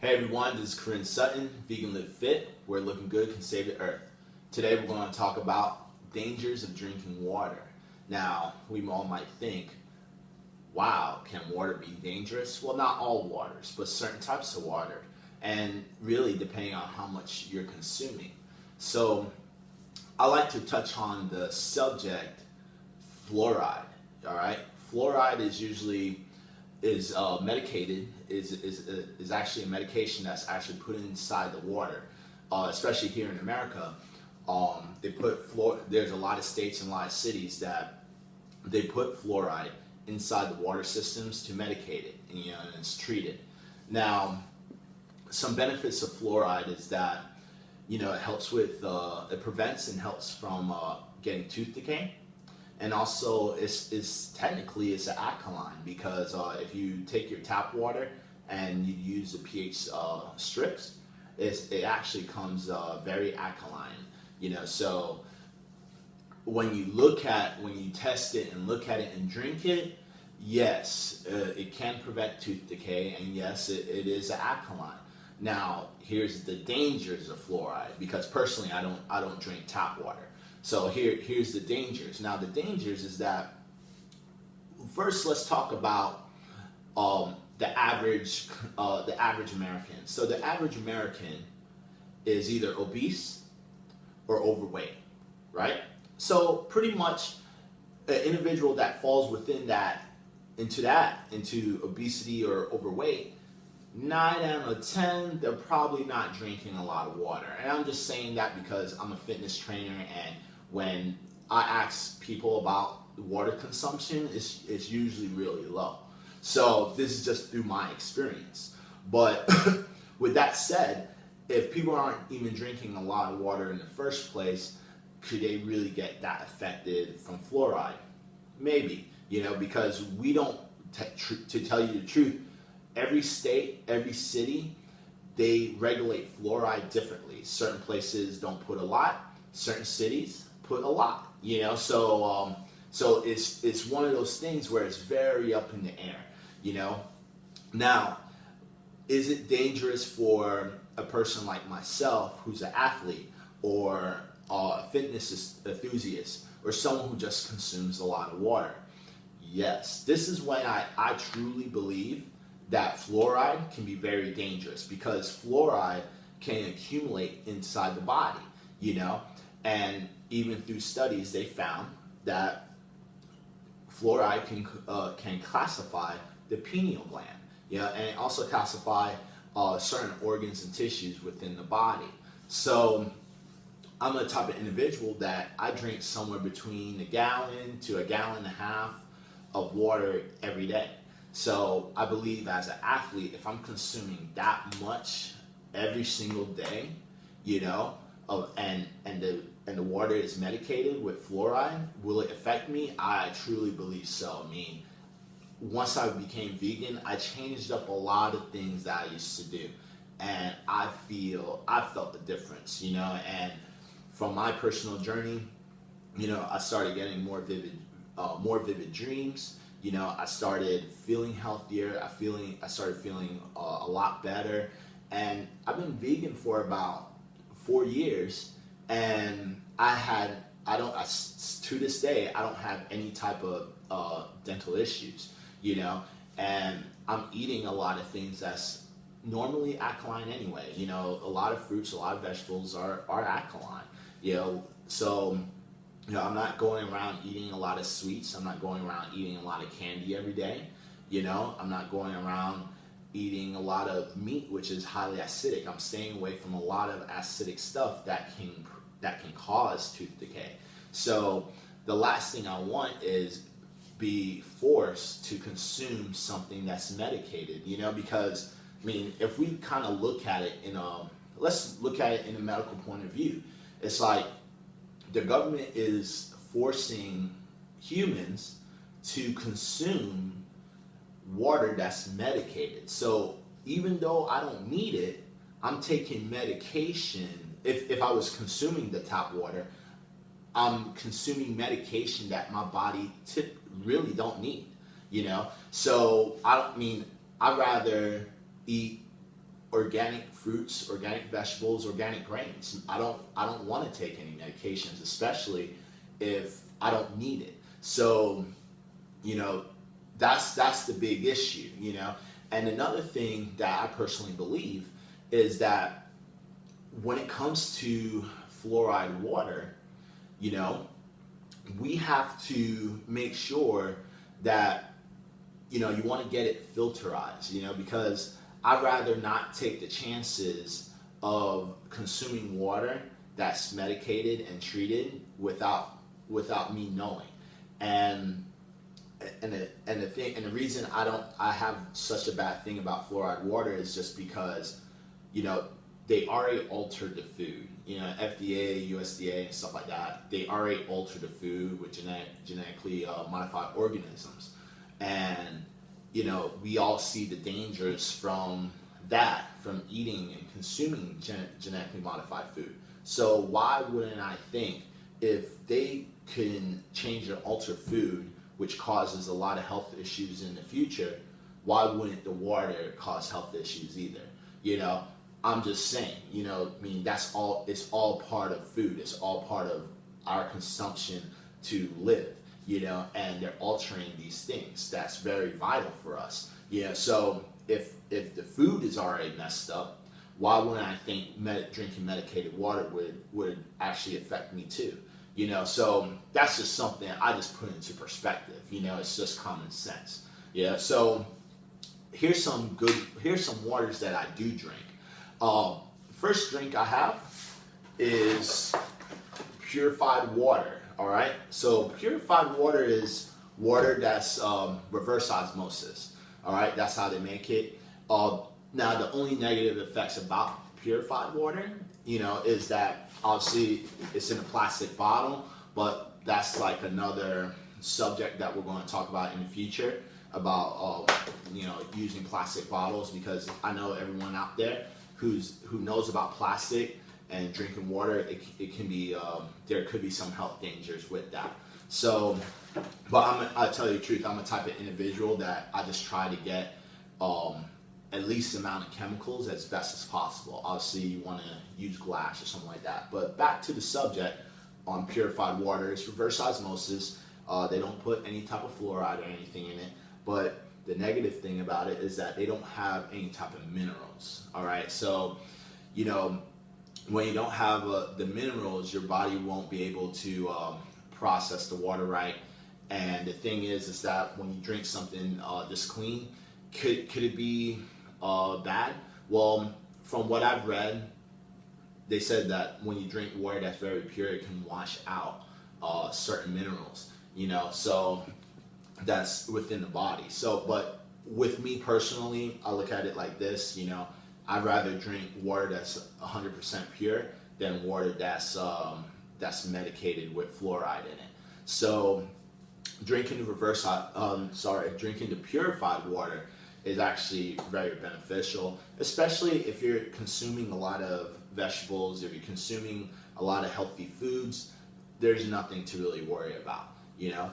Hey everyone, this is Corinne Sutton, Vegan Live Fit, where looking good can save the earth. Today we're going to talk about dangers of drinking water. Now, we all might think, wow, can water be dangerous? Well, not all waters, but certain types of water, and really depending on how much you're consuming. So, I like to touch on the subject fluoride. All right, fluoride is usually medicated is actually a medication that's actually put inside the water, especially here in America. They put there's a lot of states and a lot of cities that they put fluoride inside the water systems to medicate it, and, and it's treated. Now, some benefits of fluoride is that it helps with it prevents and helps from getting tooth decay. And also, it's technically it's an alkaline because if you take your tap water and you use the pH strips, it actually comes very alkaline. So when you test it and look at it and drink it, yes, it can prevent tooth decay, and yes, it is an alkaline. Now, here's the dangers of fluoride, because personally, I don't drink tap water. So here's the dangers. Now the dangers is that, first let's talk about the average American. So the average American is either obese or overweight, right? So pretty much an individual that falls within into obesity or overweight, 9 out of 10, they're probably not drinking a lot of water. And I'm just saying that because I'm a fitness trainer, and when I ask people about water consumption, it's usually really low. So this is just through my experience. But with that said, if people aren't even drinking a lot of water in the first place, could they really get that affected from fluoride? Maybe, because we don't, to tell you the truth, every state, every city, they regulate fluoride differently. Certain places don't put a lot, certain cities put a lot, so it's one of those things where it's very up in the air. Now, is it dangerous for a person like myself who's an athlete or a fitness enthusiast or someone who just consumes a lot of water? Yes, this is when I truly believe that fluoride can be very dangerous, because fluoride can accumulate inside the body, and even through studies they found that fluoride can classify the pineal gland, and also classify certain organs and tissues within the body. So I'm the type of individual that I drink somewhere between 1 gallon to 1.5 gallons of water every day. So I believe as an athlete, if I'm consuming that much every single day, and the water is medicated with fluoride, will it affect me? I truly believe so. I mean, once I became vegan, I changed up a lot of things that I used to do, and I felt the difference, and from my personal journey, I started getting more vivid dreams. I started feeling healthier. I started feeling a lot better, and I've been vegan for about 4 years, and to this day, I don't have any type of dental issues, and I'm eating a lot of things that's normally alkaline anyway. A lot of fruits, a lot of vegetables are alkaline, so. I'm not going around eating a lot of sweets. I'm not going around eating a lot of candy every day. I'm not going around eating a lot of meat, which is highly acidic. I'm staying away from a lot of acidic stuff that can cause tooth decay. So the last thing I want is be forced to consume something that's medicated, because if we kind of look at it let's look at it in a medical point of view. It's like the government is forcing humans to consume water that's medicated. So even though I don't need it, I'm taking medication. If I was consuming the tap water, I'm consuming medication that my body really don't need. So I'd rather eat organic fruits, organic vegetables, organic grains. I don't want to take any medications, especially if I don't need it. So, you know, that's the big issue, you know. And another thing that I personally believe is that when it comes to fluoride water, you know, we have to make sure that, you know, you want to get it filterized, you know, because I'd rather not take the chances of consuming water that's medicated and treated without me knowing. And the reason I have such a bad thing about fluoride water is just because, you know, they already altered the food. You know, FDA, USDA, and stuff like that, they already altered the food with genetically modified organisms. And, you know, we all see the dangers from that, from eating and consuming genetically modified food. So why wouldn't I think if they can change and alter food, which causes a lot of health issues in the future, why wouldn't the water cause health issues either? You know, I'm just saying, you know, I mean, it's all part of food. It's all part of our consumption to live, you know, and they're altering these things. That's very vital for us. Yeah, so if the food is already messed up, why wouldn't I think drinking medicated water would actually affect me too? You know, so that's just something I just put into perspective. You know, it's just common sense. Yeah, so here's some waters that I do drink. First drink I have is purified water. All right, so purified water is water that's reverse osmosis. All right, that's how they make it. Now, the only negative effects about purified water, you know, is that obviously it's in a plastic bottle, but that's like another subject that we're going to talk about in the future about you know, using plastic bottles, because I know everyone out there who knows about plastic and drinking water, it can be there could be some health dangers with that. So, but I'll tell you the truth, I'm a type of individual that I just try to get at least the amount of chemicals as best as possible. Obviously, you want to use glass or something like that. But back to the subject on purified water, it's reverse osmosis. They don't put any type of fluoride or anything in it. But the negative thing about it is that they don't have any type of minerals. All right, so, you know, when you don't have the minerals, your body won't be able to process the water right. And the thing is that when you drink something this clean, could it be bad? Well, from what I've read, they said that when you drink water that's very pure, it can wash out certain minerals, you know, so that's within the body. So, but with me personally, I look at it like this, you know, I'd rather drink water that's 100% pure than water that's medicated with fluoride in it. So drinking the purified water is actually very beneficial, especially if you're consuming a lot of vegetables, if you're consuming a lot of healthy foods, there's nothing to really worry about, you know.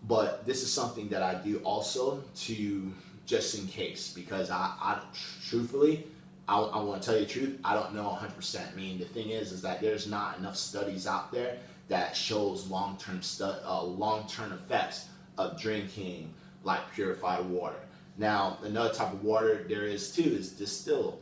But this is something that I do also to just in case, because I truthfully, I want to tell you the truth, I don't know 100%. I mean, the thing is that there's not enough studies out there that shows long-term effects of drinking like purified water. Now, another type of water there is too is distilled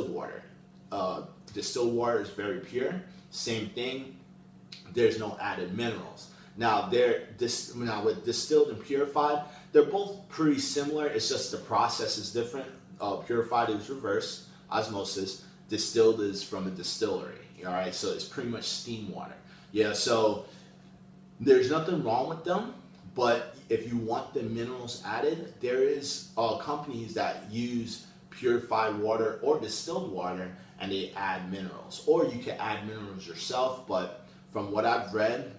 water. Distilled water is very pure. Same thing. There's no added minerals. Now, with distilled and purified, they're both pretty similar. It's just the process is different. Purified is reverse osmosis. Distilled is from a distillery. All right, so it's pretty much steam water. Yeah, so there's nothing wrong with them. But if you want the minerals added, there is companies that use purified water or distilled water and they add minerals. Or you can add minerals yourself, but from what I've read,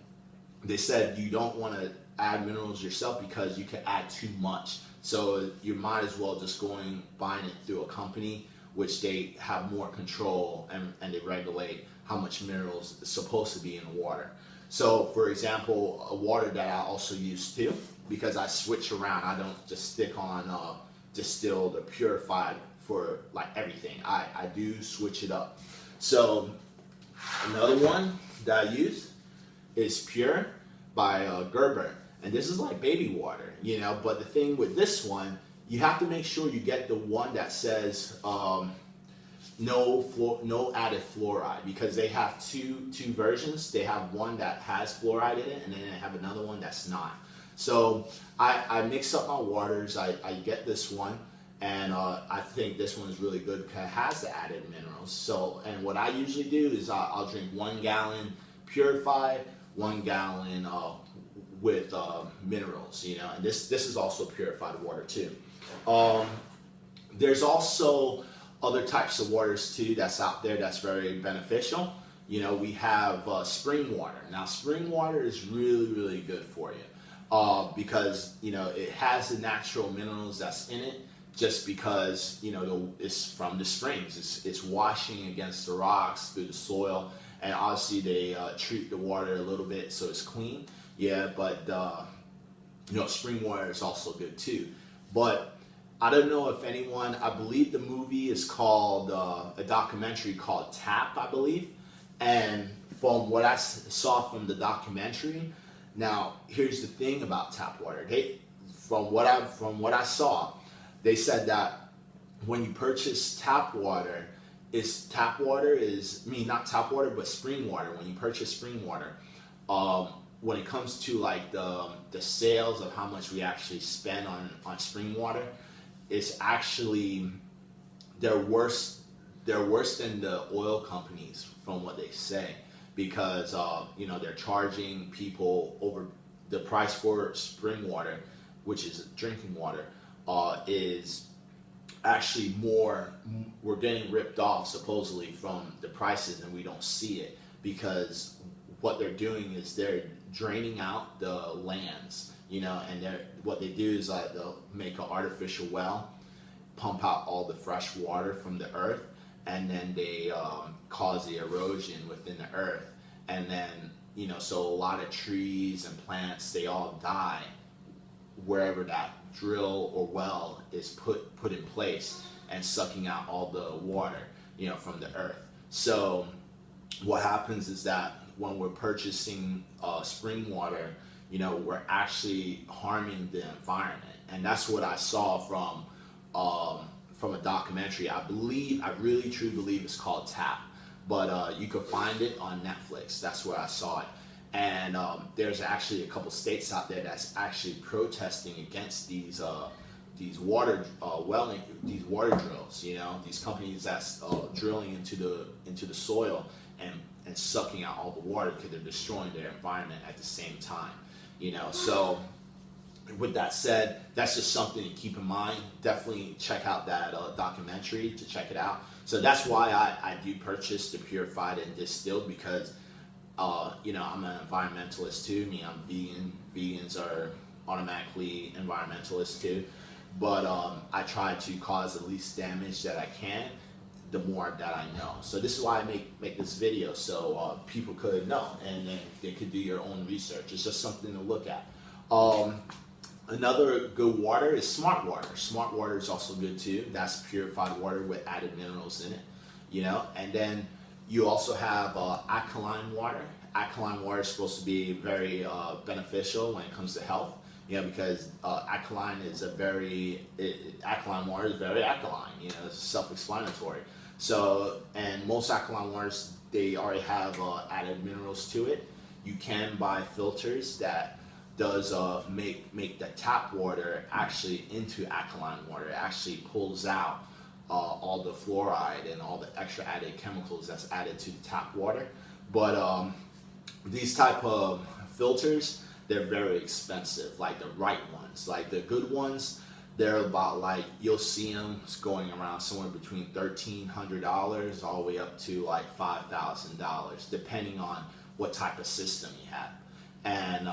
they said you don't want to add minerals yourself because you can add too much. So you might as well just buying it through a company, which they have more control and they regulate how much minerals is supposed to be in the water. So, for example, a water that I also use too, because I switch around. I don't just stick on distilled or purified for like everything. I do switch it up. So another one that I use is Pure by Gerber, and this is like baby water, you know. But the thing with this one, you have to make sure you get the one that says no added fluoride, because they have two versions. They have one that has fluoride in it, and then they have another one that's not. So I mix up my waters. I get this one, and I think this one is really good because it has the added minerals. So, and what I usually do is I'll drink 1 gallon purified, 1 gallon with minerals, you know. And this is also purified water too. There's also other types of waters too that's out there that's very beneficial. You know, we have spring water. Now, spring water is really good for you because, you know, it has the natural minerals that's in it, just because, you know, it's from the springs. It's washing against the rocks through the soil, and obviously they treat the water a little bit so it's clean. Yeah, but you know, spring water is also good too. But I don't know if anyone, I believe the movie is called, a documentary called Tap, I believe. And from what I saw from the documentary, now here's the thing about tap water. From what I saw, they said that when you purchase tap water, not tap water, but spring water. When you purchase spring water, when it comes to like the sales of how much we actually spend on spring water, it's actually, they're worse than the oil companies, from what they say, because you know, they're charging people over the price for spring water, which is drinking water, is actually more. We're getting ripped off supposedly from the prices, and we don't see it, because what they're doing is they're draining out the lands, you know, and what they do is they'll make an artificial well, pump out all the fresh water from the earth, and then they cause the erosion within the earth, and then, you know, so a lot of trees and plants, they all die wherever that drill or well is put in place, and sucking out all the water, you know, from the earth. So what happens is that when we're purchasing spring water, you know, we're actually harming the environment. And that's what I saw from a documentary. I really truly believe it's called Tap, but you could find it on Netflix. That's where I saw it. And there's actually a couple states out there that's actually protesting against these water drills. You know, these companies that's drilling into the soil and sucking out all the water, because they're destroying their environment at the same time. You know, so with that said, that's just something to keep in mind. Definitely check out that documentary to check it out. So that's why I do purchase the purified and distilled, because you know, I'm an environmentalist too. I'm vegan. Vegans are automatically environmentalists too. But I try to cause the least damage that I can, the more that I know. So this is why I make this video, so people could know, and then they could do your own research. It's just something to look at. Another good water is Smart Water. Smart Water is also good too. That's purified water with added minerals in it, you know. And then you also have alkaline water. Alkaline water is supposed to be very beneficial when it comes to health, you know, because alkaline water is very alkaline. You know, it's self-explanatory. So, and most alkaline waters, they already have added minerals to it. You can buy filters that does make the tap water actually into alkaline water. It actually pulls out all the fluoride and all the extra added chemicals that's added to the tap water. But these type of filters, they're very expensive. Like the right ones, like the good ones, they're about, like, you'll see them going around somewhere between $1,300 all the way up to like $5,000, depending on what type of system you have. And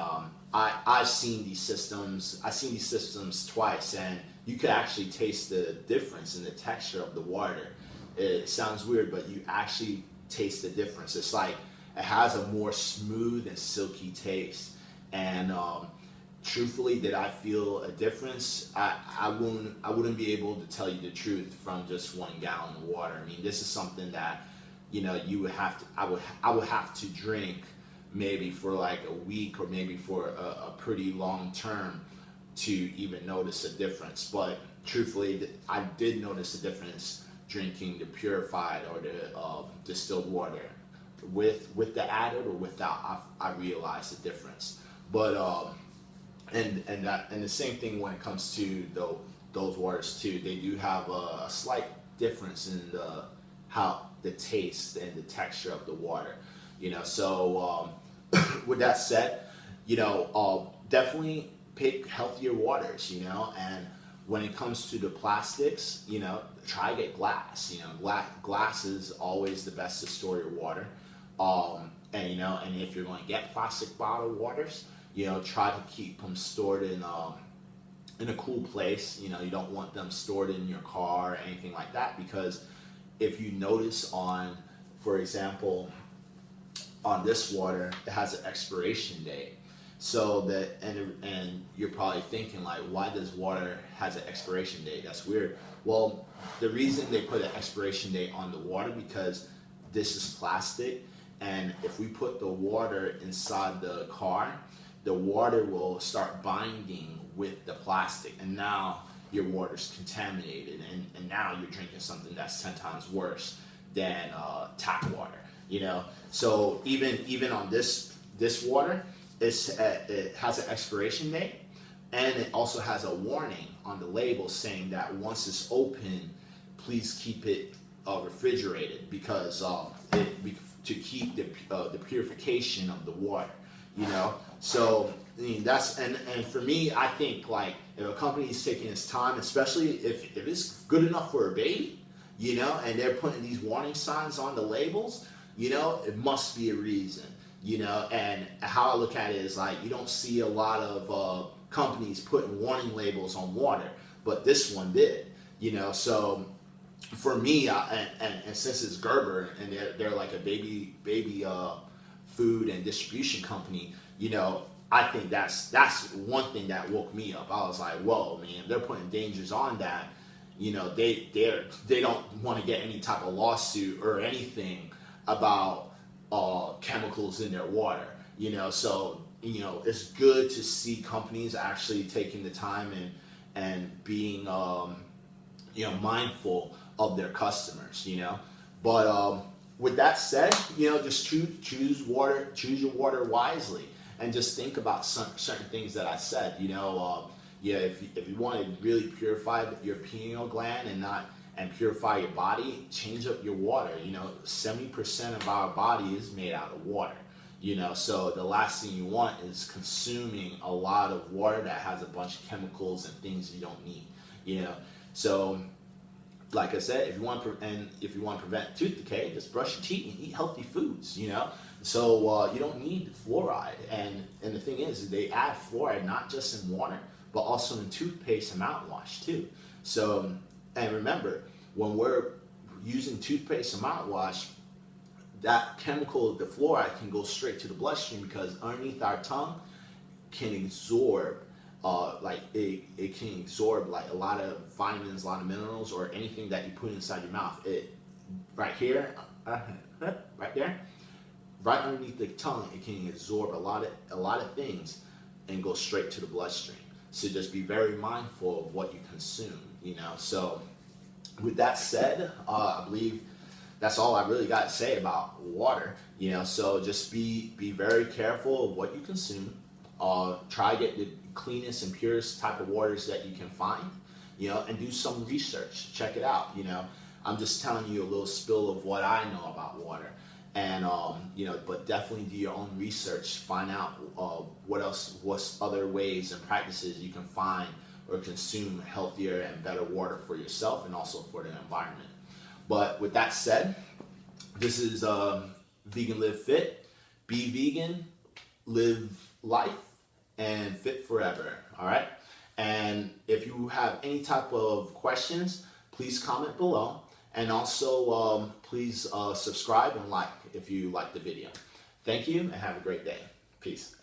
I've seen these systems. I've seen these systems twice, and you could actually taste the difference in the texture of the water. It sounds weird, but you actually taste the difference. It's like it has a more smooth and silky taste. And truthfully, did I feel a difference? I wouldn't be able to tell you the truth from just 1 gallon of water. I mean, this is something that, you know, you would have to, I would have to drink maybe for like a week or maybe for a pretty long term to even notice a difference. But truthfully, I did notice a difference drinking the purified or the distilled water. With the added or without, I realized the difference. But and the same thing when it comes to those waters too. They do have a slight difference in how the taste and the texture of the water. You know, so with that said, you know, definitely pick healthier waters. You know, and when it comes to the plastics, you know, try to get glass. You know, glass is always the best to store your water. And you know, and if you're going to get plastic bottled waters, you know, try to keep them stored in a cool place. You know, you don't want them stored in your car or anything like that, because if you notice on, for example, on this water, it has an expiration date. So that, and you're probably thinking like, why does water has an expiration date? That's weird. Well, the reason they put an expiration date on the water, because this is plastic, and if we put the water inside the car, the water will start binding with the plastic, and now your water's contaminated, and now you're drinking something that's 10 times worse than tap water. You know, so even on this water, it has an expiration date, and it also has a warning on the label saying that once it's open, please keep it refrigerated, because to keep the purification of the water. You know, so I mean, that's and for me, I think like if a company is taking its time, especially if it's good enough for a baby, you know, and they're putting these warning signs on the labels, you know, it must be a reason. You know, and how I look at it is like, you don't see a lot of companies putting warning labels on water, but this one did. You know, so for me, and since it's Gerber and they're like a baby food and distribution company, you know, I think that's one thing that woke me up. I was like, whoa, man, they're putting dangers on that. You know, they don't want to get any type of lawsuit or anything about chemicals in their water. You know, so you know, it's good to see companies actually taking the time and being you know, mindful of their customers, you know. But with that said, you know, just choose your water wisely, and just think about certain things that I said. You know, yeah, if you want to really purify your pineal gland and purify your body, change up your water. You know, 70% of our body is made out of water. You know, so the last thing you want is consuming a lot of water that has a bunch of chemicals and things you don't need. You know, so like I said, if you want to prevent tooth decay, just brush your teeth and eat healthy foods. You know, so you don't need fluoride. And the thing is, they add fluoride not just in water, but also in toothpaste and mouthwash too. So, and remember, when we're using toothpaste and mouthwash, that chemical, the fluoride, can go straight to the bloodstream, because underneath our tongue can absorb like it can absorb like a lot of vitamins, a lot of minerals, or anything that you put inside your mouth. It right here, right there, right underneath the tongue, it can absorb a lot of things and go straight to the bloodstream. So just be very mindful of what you consume. You know. So with that said, I believe that's all I really got to say about water. You know. So just be very careful of what you consume. Try to get the cleanest and purest type of waters that you can find, you know, and do some research. Check it out. You know, I'm just telling you a little spill of what I know about water, and you know, but definitely do your own research. Find out what's other ways and practices you can find or consume healthier and better water for yourself and also for the environment. But with that said, this is Vegan Live Fit. Be vegan, live life, and fit forever. All right. And if you have any type of questions, please comment below, and also please subscribe and like if you like the video. Thank you, and have a great day. Peace.